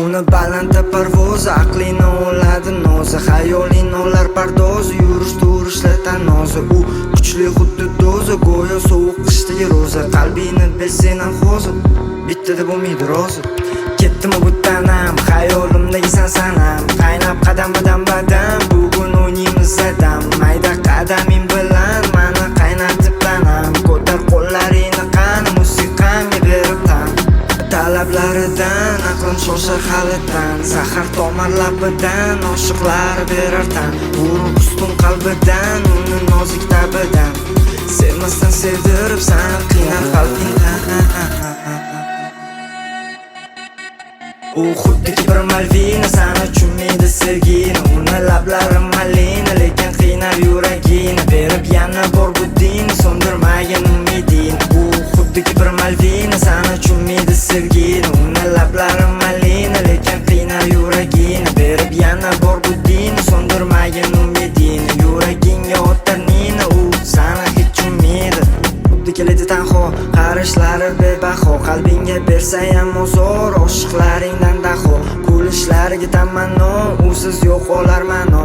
Uni balandda parvozi, aqlini oladi nozi, xayolini olar pardozi, yurish turishlar tanozi. U kuchli xuddi do'zi, go'yo sovuq qishdagi ro'za. Qalbini bilsenam hozir, bitta deb umidi rozi. Ketdimi bu tanam, xayolimdagi sanam, qaynab qadam-badam badam, bugun o'ynaymiz zadam. Mayda qadaming bilan mani qaynatib tanam, ko'tar qo'llaringni qani, musiqamga berib tan. Talablaridan aqlim shoshar halidan, zahar tomar labidan, oshiqlar berar tan. Urug' ustun qalbidan, uni nozik tabidan, sevmasdan sevdirib sani qiynar qalbingdan. U xuddiki bir Malvina, sana tushunmaydi sevgini. Uni lablari malina, lekin qiynar yuragini. Berib yana bor bu din, so'ndirmagin umidini. U xuddiki bir Malvina, sana tushunmaydi sevgini. Uni lablari malina, lekin qiynar yuragini. Berib yana bor bu din, so'ndirmagin umidini. Yuragingga otar nina, u sana hech tushunmaydi. Keladi tanho, qarashlari bebaho, qalbingga bersayam ozor, oshiqlaringdan daho. Kulishlariga tamanno, usiz yo'q olar ma'no.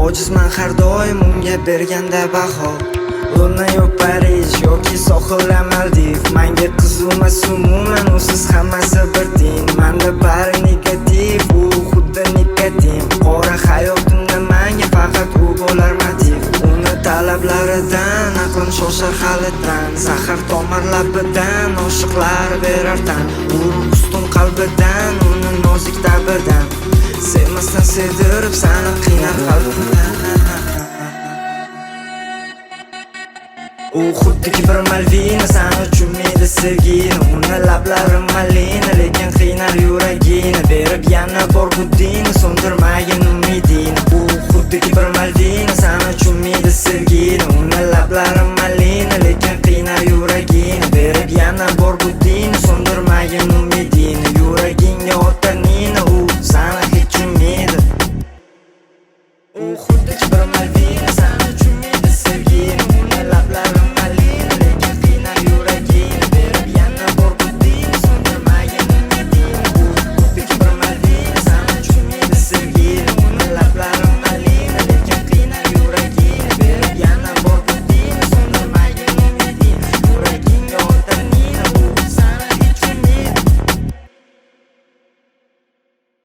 Ojizman har doim unga berganda baho. Luna yo'q Parij yoki sohilda Maldiv, menga qizumas umuman, usiz hammasi bir din. Menda bari negativ, u xuddi nikotin. Qora hayotimda menga faqat u bo'lar motiv. Uni talablaridan aqlim shoshar halidan, zahar tomar labidan, oshiqlar berar tan. Urug' ustun qalbidan, uni nozik tabidan, sevmasdan sevdirib sani qiynar qalbingdan. U xuddiki bir Malvina, sana tushunmaydi sevgini. Uni lablari malina, lekin qiynar yuragini. Berib yana bor bu din, so'ndirmagin umidini. U xuddiki bir Malvina, sana tushunmaydi sevgini. Uni lablari